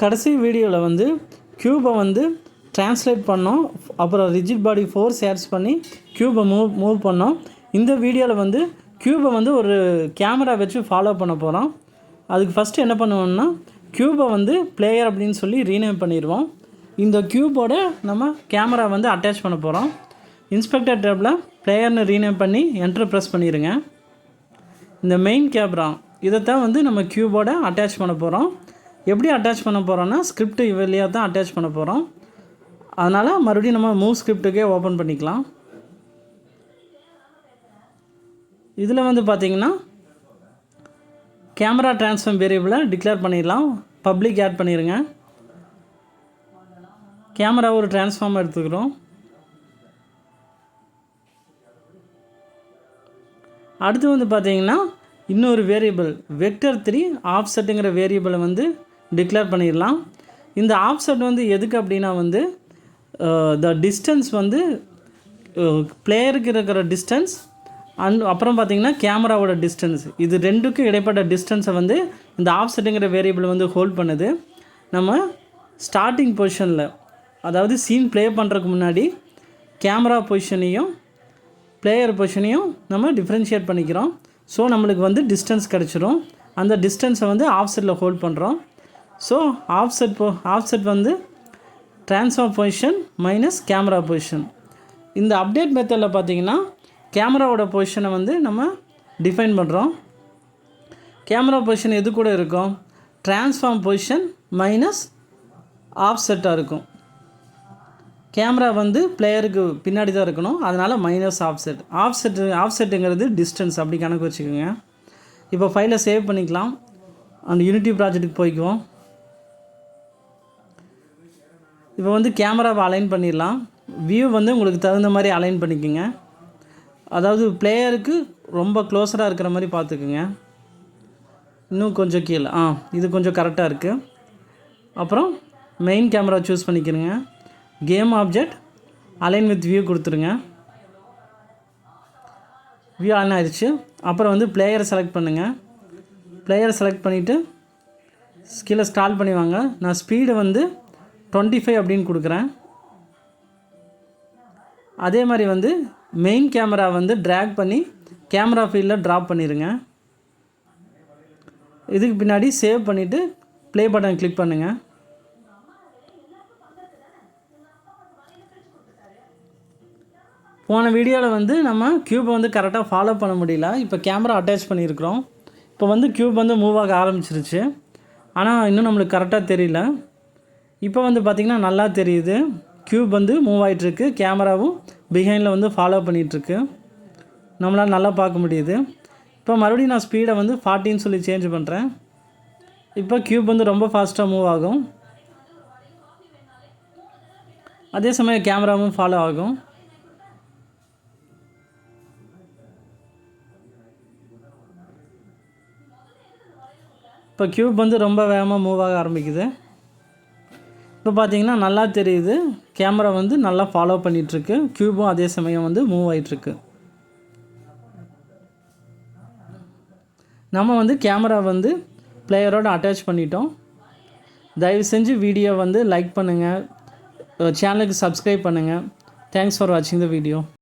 கடைசி வீடியோவில் வந்து க்யூபை வந்து ட்ரான்ஸ்லேட் பண்ணோம். அப்புறம் ரிஜிட் பாடி ஃபோர்ஸ் ஆட்ஸ் பண்ணி க்யூபை மூவ் பண்ணோம். இந்த வீடியோவில் வந்து க்யூபை வந்து ஒரு கேமரா வச்சு ஃபாலோ பண்ண போகிறோம். அதுக்கு ஃபஸ்ட்டு என்ன பண்ணுவோம்னா க்யூபை வந்து பிளேயர் அப்படின்னு சொல்லி ரீநேம் பண்ணிடுவோம். இந்த க்யூபோட நம்ம கேமரா வந்து அட்டாச் பண்ண போகிறோம். இன்ஸ்பெக்டர் டேப்பில் பிளேயர்னு ரீநேம் பண்ணி என்டர் ப்ரெஸ் பண்ணிடுங்க. இந்த மெயின் கேமரா இதைத்தான் வந்து நம்ம க்யூபோட அட்டாச் பண்ண போகிறோம். எப்படி அட்டாச் பண்ண போகிறோன்னா ஸ்கிரிப்ட் வழியாக தான் அட்டாச் பண்ண போகிறோம். அதனால் மறுபடியும் நம்ம மூவ் ஸ்கிரிப்டுக்கே ஓப்பன் பண்ணிக்கலாம். இதில் வந்து பார்த்திங்கன்னா கேமரா ட்ரான்ஸ்ஃபார்ம் வேரியபிளை டிக்ளேர் பண்ணிடலாம். பப்ளிக் ஆட் பண்ணிடுங்க. கேமரா ஒரு ட்ரான்ஸ்ஃபார்ம் எடுத்துக்கிறோம். அடுத்து வந்து பார்த்திங்கன்னா இன்னொரு வேரியபிள் வெக்டர்3 ஆஃப்செட்டுங்கிற வேரியபிளை வந்து டிக்ளேர் பண்ணிடலாம். இந்த ஆஃப்செட் வந்து எதுக்கு அப்படின்னா வந்து த டிஸ்டன்ஸ் வந்து பிளேயருக்கு இருக்கிற டிஸ்டன்ஸ் அப்புறம் பார்த்திங்கன்னா கேமராவோட டிஸ்டன்ஸ், இது ரெண்டுக்கும் இடைப்பட்ட டிஸ்டன்ஸை வந்து இந்த ஆஃப்செட்டுங்கிற வேரியபிள் வந்து ஹோல்ட் பண்ணுது. நம்ம ஸ்டார்டிங் பொசிஷனில் அதாவது சீன் ப்ளே பண்ணுறதுக்கு முன்னாடி கேமரா பொசிஷனையும் பிளேயர் பொசிஷனையும் நம்ம டிஃப்ரென்ஷியேட் பண்ணிக்கிறோம். ஸோ நம்மளுக்கு வந்து டிஸ்டன்ஸ் கிடச்சிரும். அந்த டிஸ்டன்ஸை வந்து ஆஃப்செட்டில் ஹோல்ட் பண்ணுறோம். ஸோ ஆஃப்செட் வந்து transform position minus camera position. இந்த அப்டேட் மெத்தடில் பார்த்திங்கன்னா கேமராவோட பொசிஷனை வந்து நம்ம டிஃபைன் பண்ணுறோம். கேமரா பொசிஷன் எது கூட இருக்கும்? ட்ரான்ஸ்ஃபார்ம் பொசிஷன் மைனஸ் ஆஃப்செட்டாக இருக்கும். கேமரா வந்து பிளேயருக்கு பின்னாடி தான் இருக்கணும், அதனால் மைனஸ் ஆஃப்செட்டுங்கிறது டிஸ்டன்ஸ் அப்படி கணக்கு வச்சுக்கோங்க. இப்போ ஃபைலை சேவ் பண்ணிக்கலாம். அந்த யூனிட்டி ப்ராஜெக்ட்டுக்கு போய்க்குவோம். இப்போ வந்து கேமராவை அலைன் பண்ணிடலாம். வியூ வந்து உங்களுக்கு தகுந்த மாதிரி அலைன் பண்ணிக்கோங்க. அதாவது பிளேயருக்கு ரொம்ப க்ளோஸராக இருக்கிற மாதிரி பார்த்துக்குங்க. இன்னும் கொஞ்சம் கீழே இது கொஞ்சம் கரெக்டாக இருக்குது. அப்புறம் மெயின் கேமரா சூஸ் பண்ணிக்கிறேங்க. Game object align with view கொடுத்துருங்க. வியூ அலைன் ஆயிடுச்சு. அப்புறம் வந்து பிளேயரை செலக்ட் பண்ணுங்கள். பிளேயரை செலக்ட் பண்ணிவிட்டு கீழே ஸ்க்ரால் பண்ணி வாங்க. நான் ஸ்பீடை வந்து 25 அப்படின்னு கொடுக்குறேன். அதே மாதிரி வந்து மெயின் கேமரா வந்து ட்ராக் பண்ணி கேமரா ஃபீல்டில் ட்ராப் பண்ணிடுங்க. இதுக்கு பின்னாடி சேவ் பண்ணிவிட்டு ப்ளே பட்டன் கிளிக் பண்ணுங்கள். போன வீடியோவில் வந்து நம்ம க்யூபை வந்து கரெக்டாக ஃபாலோ பண்ண முடியல. இப்போ கேமரா அட்டாச் பண்ணியிருக்கிறோம். இப்போ வந்து க்யூப் வந்து மூவ் ஆக ஆரம்பிச்சிருச்சு. ஆனால் இன்னும் நம்மளுக்கு கரெக்டாக தெரியல. இப்போ வந்து பார்த்திங்கன்னா நல்லா தெரியுது. க்யூப் வந்து மூவ் ஆகிட்டுருக்கு. கேமராவும் பிஹைண்டில் வந்து ஃபாலோ பண்ணிகிட்ருக்கு. நம்மளால் நல்லா பார்க்க முடியுது. இப்போ மறுபடியும் நான் ஸ்பீடை வந்து 40 சொல்லி சேஞ்ச் பண்ணுறேன். இப்போ க்யூப் வந்து ரொம்ப ஃபாஸ்ட்டாக மூவ் ஆகும். அதே சமயம் கேமராவும் ஃபாலோ ஆகும். இப்போ க்யூப் வந்து ரொம்ப வேகமாக மூவ் ஆக ஆரம்பிக்குது. இப்போ பார்த்திங்கன்னா நல்லா தெரியுது. கேமரா வந்து நல்லா ஃபாலோ பண்ணிகிட்ருக்கு. க்யூபும் அதே சமயம் வந்து மூவ் ஆகிட்டுருக்கு. நம்ம வந்து கேமரா வந்து பிளேயரோடு அட்டாச் பண்ணிட்டோம். தயவு செஞ்சு வீடியோ வந்து லைக் பண்ணுங்கள், சேனலுக்கு சப்ஸ்கிரைப் பண்ணுங்கள். தேங்க்ஸ் ஃபார் வாட்சிங் த வீடியோ.